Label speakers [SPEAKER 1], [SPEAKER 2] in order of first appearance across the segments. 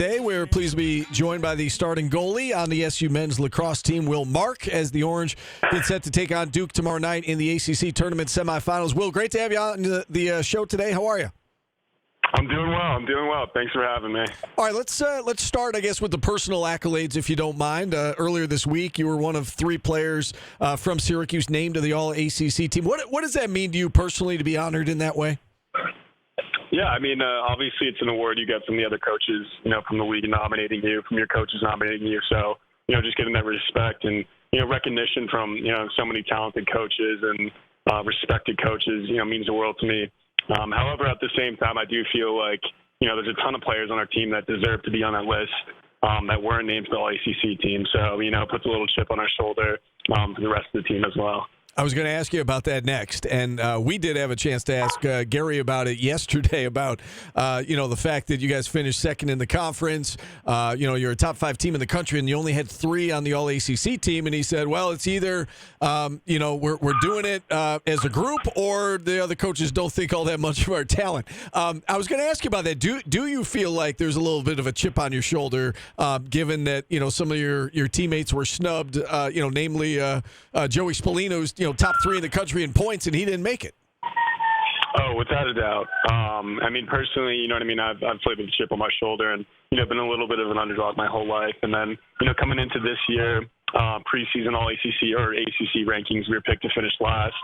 [SPEAKER 1] today. We're pleased to be joined by the starting goalie on the SU men's lacrosse team, Will Mark, as the Orange get set to take on Duke tomorrow night in the ACC Tournament semifinals. Will, great to have you on the show today. How are you?
[SPEAKER 2] I'm doing well. Thanks for having me.
[SPEAKER 1] All right, let's start, I guess, with the personal accolades, if you don't mind. Earlier this week, you were one of 3 players from Syracuse named to the All-ACC team. What does that mean to you personally to be honored in that way?
[SPEAKER 2] Yeah, I mean, obviously it's an award you get from the other coaches, from the league nominating you, from your coaches nominating you. So, just getting that respect and, recognition from, so many talented coaches and respected coaches, means the world to me. However, at the same time, I do feel like, there's a ton of players on our team that deserve to be on that list that weren't named to the All-ACC team. So, it puts a little chip on our shoulder for the rest of the team as well.
[SPEAKER 1] I was going to ask you about that next, and we did have a chance to ask Gary about it yesterday about, the fact that you guys finished second in the conference. You're a top 5 team in the country, and you only had 3 on the All-ACC team. And he said, well, it's either, we're doing it as a group, or the other coaches don't think all that much of our talent. I was going to ask you about that. Do you feel like there's a little bit of a chip on your shoulder, given that some of your teammates were snubbed, namely Joey Spallino's top 3 in the country in points, and he didn't make it?
[SPEAKER 2] Oh, without a doubt. Personally, I've played with a chip on my shoulder and, been a little bit of an underdog my whole life. And then, coming into this year, preseason All-ACC or ACC rankings, we were picked to finish last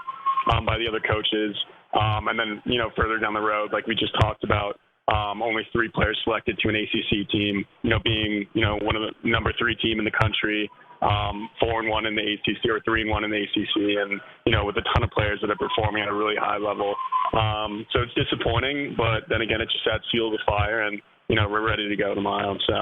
[SPEAKER 2] by the other coaches. And then, further down the road, like we just talked about, only 3 players selected to an ACC team, being, one of the number 3 team in the country, 4-1 in the ACC or 3-1 in the ACC, and with a ton of players that are performing at a really high level. So it's disappointing, but then again, it just adds fuel to the fire, and we're ready to go tomorrow. So.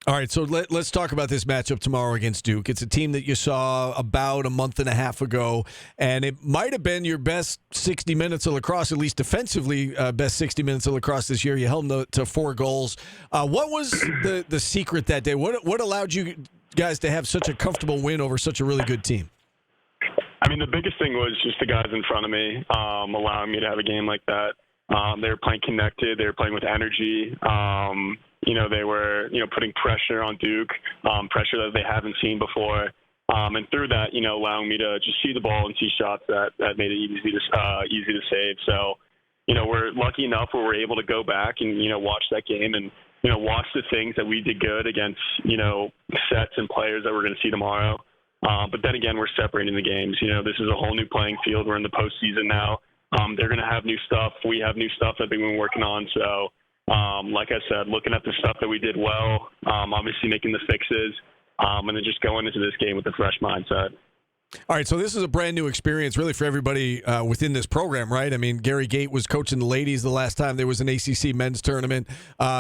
[SPEAKER 1] All right, so let's talk about this matchup tomorrow against Duke. It's a team that you saw about a month and a half ago, and it might have been your best 60 minutes of lacrosse, at least defensively, best 60 minutes of lacrosse this year. You held them to 4 goals. What was the secret that day? What allowed you guys to have such a comfortable win over such a really good team?
[SPEAKER 2] I mean, the biggest thing was just the guys in front of me allowing me to have a game like that. They were playing connected. They were playing with energy. They were, putting pressure on Duke, pressure that they haven't seen before. And through that, allowing me to just see the ball and see shots that made it easy to save. So, we're lucky enough where we're able to go back and, watch that game and, watch the things that we did good against, sets and players that we're going to see tomorrow. But then again, we're separating the games. This is a whole new playing field. We're in the postseason now. They're going to have new stuff. We have new stuff that they've been working on. So, like I said, looking at the stuff that we did well, obviously making the fixes, and then just going into this game with a fresh mindset.
[SPEAKER 1] All right, so this is a brand new experience really for everybody within this program, right? I mean, Gary Gate was coaching the ladies the last time there was an ACC men's tournament.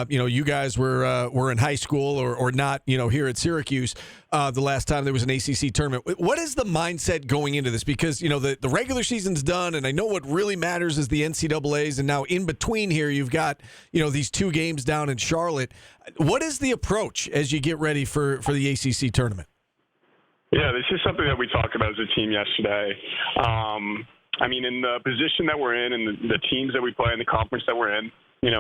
[SPEAKER 1] You guys were in high school or not, here at Syracuse the last time there was an ACC tournament. What is the mindset going into this? Because, the regular season's done, and I know what really matters is the NCAAs, and now in between here you've got, these 2 games down in Charlotte. What is the approach as you get ready for the ACC tournament?
[SPEAKER 2] Yeah, this is something that we talked about as a team yesterday. In the position that we're in and the teams that we play in the conference that we're in,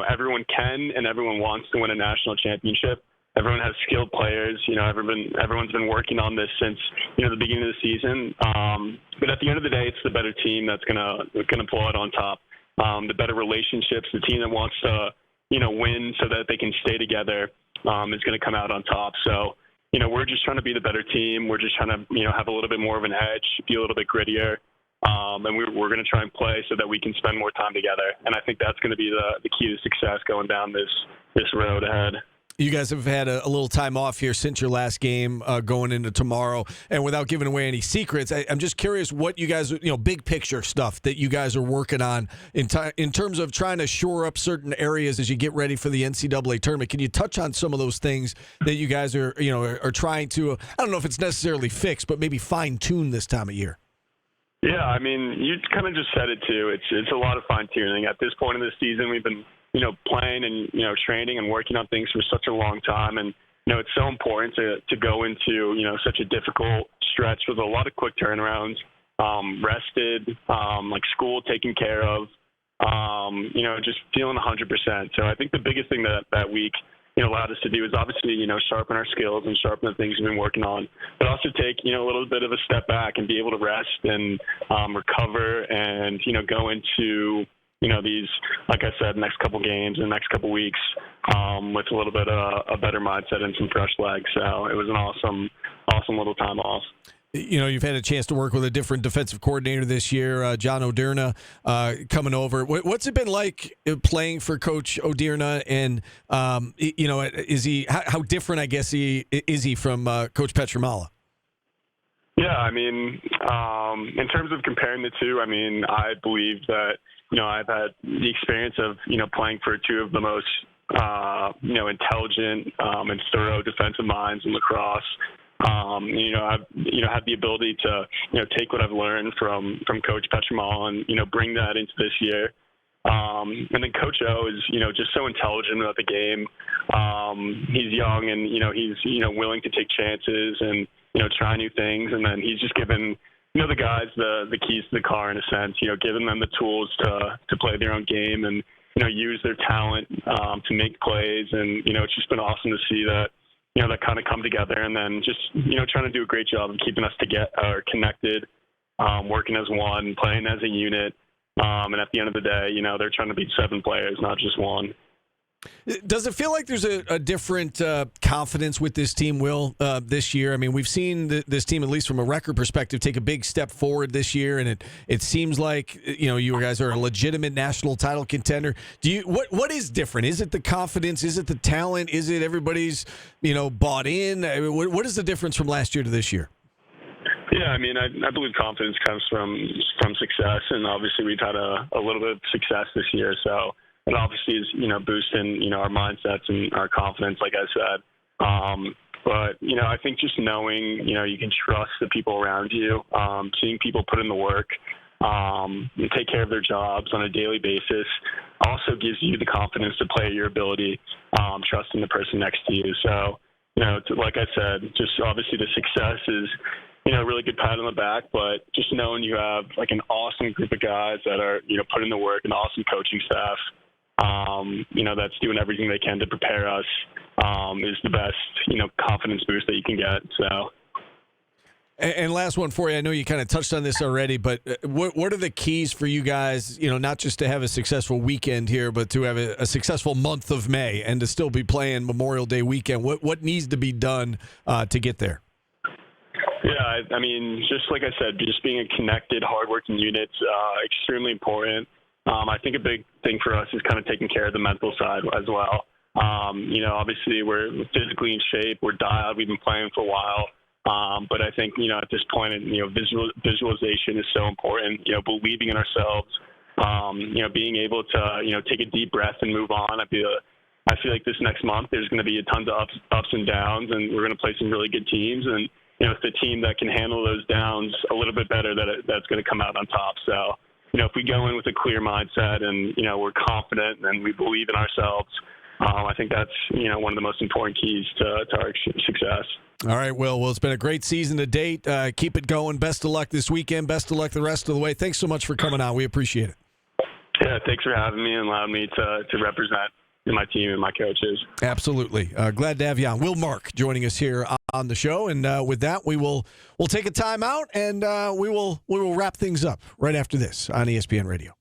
[SPEAKER 2] everyone can and everyone wants to win a national championship. Everyone has skilled players. Everyone's been working on this since, the beginning of the season. But at the end of the day, it's the better team that's gonna pull out on top. The better relationships, the team that wants to, win so that they can stay together is going to come out on top. So, we're just trying to be the better team. We're just trying to, have a little bit more of an edge, be a little bit grittier. And we're going to try and play so that we can spend more time together. And I think that's going to be the key to success going down this road ahead.
[SPEAKER 1] You guys have had a little time off here since your last game going into tomorrow. And without giving away any secrets, I'm just curious what you guys, big picture stuff that you guys are working on in terms of trying to shore up certain areas as you get ready for the NCAA tournament. Can you touch on some of those things that you guys are trying to, I don't know if it's necessarily fix, but maybe fine tune this time of year?
[SPEAKER 2] Yeah, you kind of just said it too. It's a lot of fine tuning. At this point in the season, we've been playing and, training and working on things for such a long time. And, it's so important to go into, such a difficult stretch with a lot of quick turnarounds, rested, like school taken care of, just feeling 100%. So I think the biggest thing that week, allowed us to do is obviously, sharpen our skills and sharpen the things we've been working on, but also take, a little bit of a step back and be able to rest and recover and, go into, these, like I said, next couple games and next couple weeks with a little bit of a better mindset and some fresh legs. So it was an awesome little time off.
[SPEAKER 1] You've had a chance to work with a different defensive coordinator this year, John O'Dirna, coming over. What's it been like playing for Coach O'Dirna? And, is he how different, I guess, is he from Coach Petramala?
[SPEAKER 2] Yeah, I mean, in terms of comparing the two, I mean, I believe that, I've had the experience of, playing for two of the most, intelligent and thorough defensive minds in lacrosse. I've had the ability to, take what I've learned from Coach Petramala and, bring that into this year. And then Coach O is, just so intelligent about the game. He's young and, he's, willing to take chances and, try new things. And then he's just given, the guys the keys to the car in a sense, giving them the tools to play their own game and, use their talent to make plays. And, it's just been awesome to see that, that kind of come together and then just, trying to do a great job of keeping us connected, working as one, playing as a unit. And at the end of the day, they're trying to beat 7 players, not just one.
[SPEAKER 1] Does it feel like there's a different confidence with this team, Will, this year? I mean, we've seen this team, at least from a record perspective, take a big step forward this year, and it seems like you guys are a legitimate national title contender. What is different? Is it the confidence? Is it the talent? Is it everybody's bought in? I mean, what is the difference from last year to this year?
[SPEAKER 2] Yeah, I mean, I believe confidence comes from success, and obviously we've had a little bit of success this year, so. It obviously is, boosting, our mindsets and our confidence, like I said. But, I think just knowing, you can trust the people around you, seeing people put in the work, take care of their jobs on a daily basis also gives you the confidence to play at your ability, trusting the person next to you. So, like I said, just obviously the success is, a really good pat on the back, but just knowing you have like an awesome group of guys that are, putting the work, an awesome coaching staff, that's doing everything they can to prepare us, is the best, confidence boost that you can get. So.
[SPEAKER 1] And last one for you. I know you kind of touched on this already, but what are the keys for you guys, not just to have a successful weekend here, but to have a successful month of May and to still be playing Memorial Day weekend? What needs to be done to get there?
[SPEAKER 2] Yeah, I mean, just like I said, just being a connected, hardworking unit is extremely important. I think a big thing for us is kind of taking care of the mental side as well. Obviously we're physically in shape, we're dialed, we've been playing for a while. But I think, at this point, visualization is so important, believing in ourselves, being able to, take a deep breath and move on. I feel like this next month there's going to be tons of ups and downs, and we're going to play some really good teams. And, it's the team that can handle those downs a little bit better that's going to come out on top. So, if we go in with a clear mindset and, we're confident and we believe in ourselves, I think that's, one of the most important keys to our success.
[SPEAKER 1] All right, Will. Well, it's been a great season to date. Keep it going. Best of luck this weekend. Best of luck the rest of the way. Thanks so much for coming on. We appreciate it.
[SPEAKER 2] Yeah, thanks for having me and allowing me to represent my team and my coaches.
[SPEAKER 1] Absolutely. Glad to have you on. Will Mark joining us here on the show. And with that, we'll take a time out and we will wrap things up right after this on ESPN Radio.